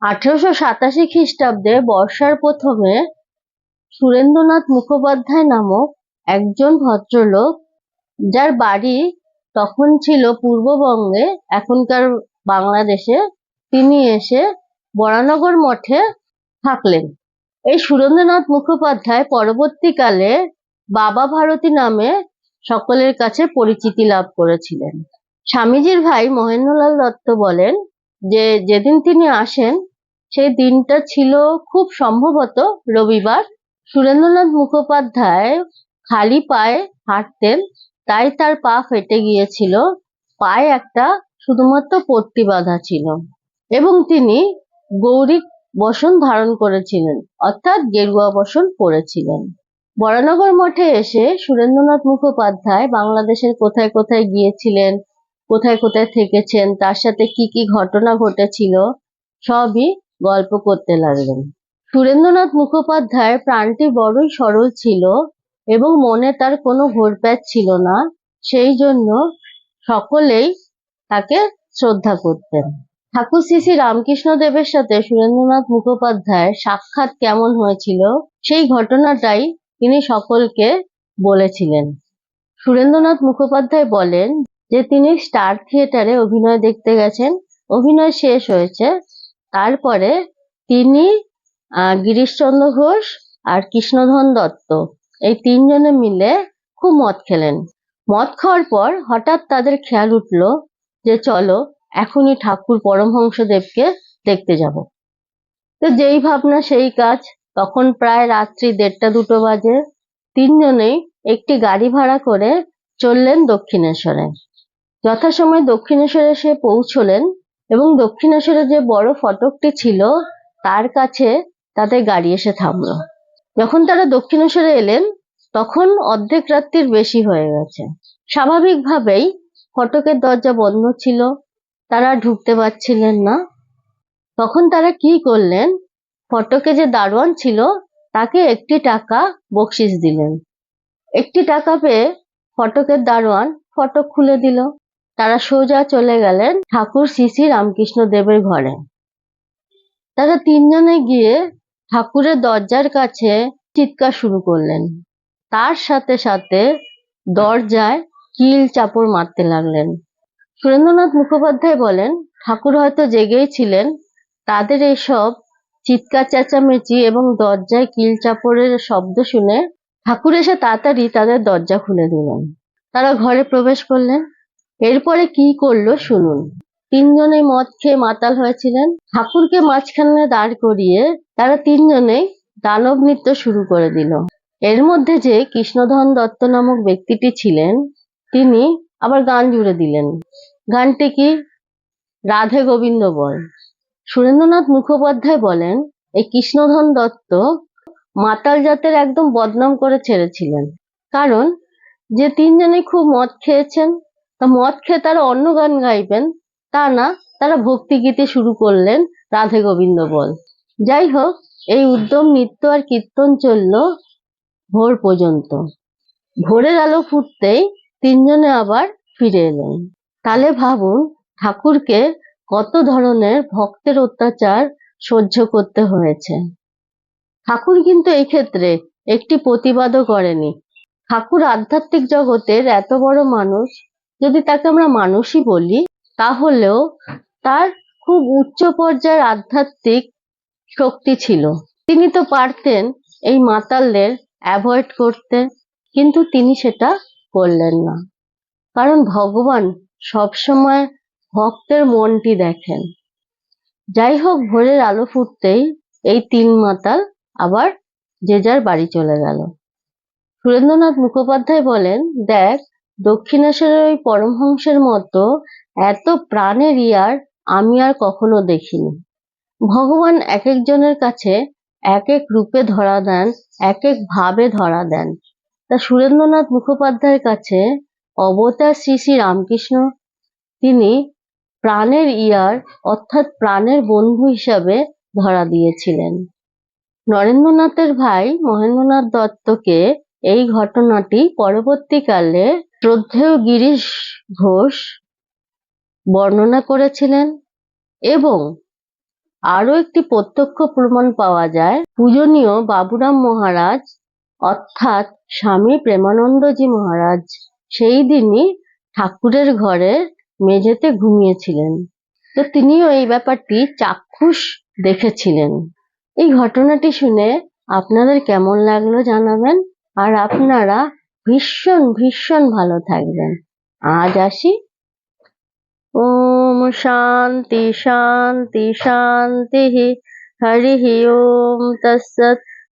1887 খ্রিস্টাব্দে বর্ষার প্রথমে সুরেন্দ্রনাথ মুখোপাধ্যায় নামক একজন ভদ্রলোক, যার বাড়ি তখন ছিল পূর্ববঙ্গে, এখনকার বাংলাদেশে, তিনি এসে বরানগর মঠে থাকলেন। এই সুরেন্দ্রনাথ মুখোপাধ্যায় পরবর্তীকালে বাবা ভারতী নামে সকলের কাছে পরিচিতি লাভ করেছিলেন। স্বামীজির ভাই মহেন্দ্রলাল দত্ত বলেন যে যেদিন তিনি আসেন সেই দিনটা ছিল খুব সম্ভবত রবিবার। সুরেন্দ্রনাথ মুখোপাধ্যায় খালি পায়ে হাঁটতেন, তাই তার পা ফেটে গিয়েছিল। পায়ে একটা শুধুমাত্র পট্টি বাঁধা ছিল এবং তিনি গৌরী বসন ধারণ করেছিলেন, অর্থাৎ গেরুয়া বসন পরেছিলেন। বরানগর মঠে এসে সুরেন্দ্রনাথ মুখোপাধ্যায় বাংলাদেশের কোথায় কোথায় গিয়েছিলেন, কোথায় কোথায় থেকেছেন, তার সাথে কি কি ঘটনা ঘটেছিল, সবই গল্প করতে লাগলেন। সুরেন্দ্রনাথ মুখোপাধ্যায়ের প্রাণটি বড়ই সরল ছিল এবং মনে তার কোনো ঘোরপ্যাচ ছিল না, সেই জন্য সকলেই তাকে শ্রদ্ধা করতেন। ঠাকুর শ্রী শ্রী রামকৃষ্ণ দেবের সাথে সুরেন্দ্রনাথ মুখোপাধ্যায়ের সাক্ষাৎ কেমন হয়েছিল সেই ঘটনাটাই তিনি সকলকে বলেছিলেন। সুরেন্দ্রনাথ মুখোপাধ্যায় বলেন যে তিনি স্টার থিয়েটারে অভিনয় দেখতে গেছেন, অভিনয় শেষ হয়েছে, তারপরে তিনি গিরিশচন্দ্র ঘোষ আর কৃষ্ণধন দত্ত এই তিনজনে মিলে খুব মদ খেলেন। মদ খাওয়ার পর হঠাৎ তাদের খেয়াল উঠল যে চলো এখনই ঠাকুর পরমহংসদেবকে দেখতে যাব। তো যেই ভাবনা সেই কাজ। তখন প্রায় রাত্রি 1:30-2 বাজে। তিনজনেই একটি গাড়ি ভাড়া করে চললেন দক্ষিণেশ্বরে। যথাসময়ে দক্ষিণেশ্বরে এসে পৌঁছলেন এবং দক্ষিণেশ্বরে যে বড় ফটকটি ছিল তার কাছে তাদের গাড়ি এসে থামলো। যখন তারা দক্ষিণেশ্বরে এলেন তখন অর্ধেক রাত্রির বেশি হয়ে গেছে। স্বাভাবিকভাবেই ফটকের দরজা বন্ধ ছিল, তারা ঢুকতে পারছিলেন না। তখন তারা কি করলেন, ফটকে যে দারোয়ান ছিল তাকে 1 টাকা বকশিস দিলেন। 1 টাকা পেয়ে ফটকের দারোয়ান ফটক খুলে দিল। তারা সোজা চলে গেলেন ঠাকুর শ্রী শ্রী রামকৃষ্ণ দেবের ঘরে। তারা তিনজনে গিয়ে ঠাকুরের দরজার কাছে চিৎকার শুরু করলেন। তার সাথে সাথে দরজায় কিল চাপড় মারতে লাগলেন। সুরেন্দ্রনাথ মুখোপাধ্যায় বলেন ঠাকুর হয়তো জেগেই ছিলেন, তাদের এইসব চিৎকার চেঁচামেচি এবং দরজায় কিল চাপড়ের শব্দ শুনে ঠাকুর এসে তাড়াতাড়ি তাদের দরজা খুলে দিলেন। তারা ঘরে প্রবেশ করলেন। এরপরে কি করলো শুনুন। তিনজনেই মদ খেয়ে মাতাল হয়েছিলেন। ঠাকুরকে মাঝখানে দাঁড় করিয়ে তারা তিনজনেই দানব নৃত্য শুরু করে দিল। এর মধ্যে যে কৃষ্ণধন দত্ত নামক ব্যক্তিটি ছিলেন তিনি আবার গান জুড়ে দিলেন। গানটি কি? রাধে গোবিন্দ বল। সুরেন্দ্রনাথ মুখোপাধ্যায় বলেন এই কৃষ্ণধন দত্ত মাতাল জাতের একদম বদনাম করে ছেড়েছিলেন। কারণ যে তিনজনে খুব মদ খেয়েছেন, তা মদ খেয়ে তারা অন্য গান গাইবেন তা না, তারা ভক্তি গীতে শুরু করলেন রাধে গোবিন্দ বল। যাই হোক, এই উদ্যম নৃত্য আর কীর্তন চলল ভোর পর্যন্ত। ভোরের আলো ফুটতেই তিনজনে আবার ফিরে এলেন। তাহলে ভাবুন ঠাকুরকে কত ধরনের ভক্তের অত্যাচার সহ্য করতে হয়েছে। ঠাকুর কিন্তু এই ক্ষেত্রে একটি প্রতিবাদও করেনি। ঠাকুর আধ্যাত্মিক জগতের এত বড় মানুষ, যদি তাকে আমরা মানুষই বলি, তাহলেও তার খুব উচ্চ পর্যায়ের আধ্যাত্মিক শক্তি ছিল। তিনি তো পারতেন এই মাতালদের অ্যাভয়েড করতে, কিন্তু তিনি সেটা করলেন না। কারণ ভগবান সবসময় ভক্তের মনটি দেখেন। যাই হোক, ভোরের আলো ফুটতেই এই তিন মাতাল আবার যে যার বাড়ি চলে গেল। সুরেন্দ্রনাথ মুখোপাধ্যায় বলেন, দেখ, দক্ষিণেশ্বরের ওই পরমহংসের মতো এত প্রাণের ইয়ার আমি আর কখনো দেখিনি। ভগবান এক একজনের কাছে এক এক রূপে ধরা দেন, এক এক ভাবে ধরা দেন। তা সুরেন্দ্রনাথ মুখোপাধ্যায়ের কাছে অবতার শ্রী শ্রী রামকৃষ্ণ, তিনি প্রাণের ইয়ার অর্থাৎ প্রাণের বন্ধু হিসাবে ধরা দিয়েছিলেন। নরেন্দ্রনাথের ভাই মহেন্দ্রনাথ দত্তকে এই ঘটনাটি পরবর্তীকালে শ্রদ্ধেয় গিরিশ ঘোষ বর্ণনা করেছিলেন এবং আরো একটি প্রত্যক্ষ প্রমাণ পাওয়া যায়। পূজনীয় বাবুরাম মহারাজ অর্থাৎ স্বামী প্রেমানন্দজি মহারাজ সেই দিনই ঠাকুরের ঘরে মেঝেতে ঘুমিয়েছিলেন। তো তিনিও এই ব্যাপারটি চাক্ষুষ দেখেছিলেন। এই ঘটনাটি শুনে আপনাদের কেমন লাগলো জানাবেন, আর আপনারা ভীষণ ভীষণ ভালো থাকবেন। আজ আসি। ওম শান্তি শান্তি শান্তি। হরি ওম তৎসৎ।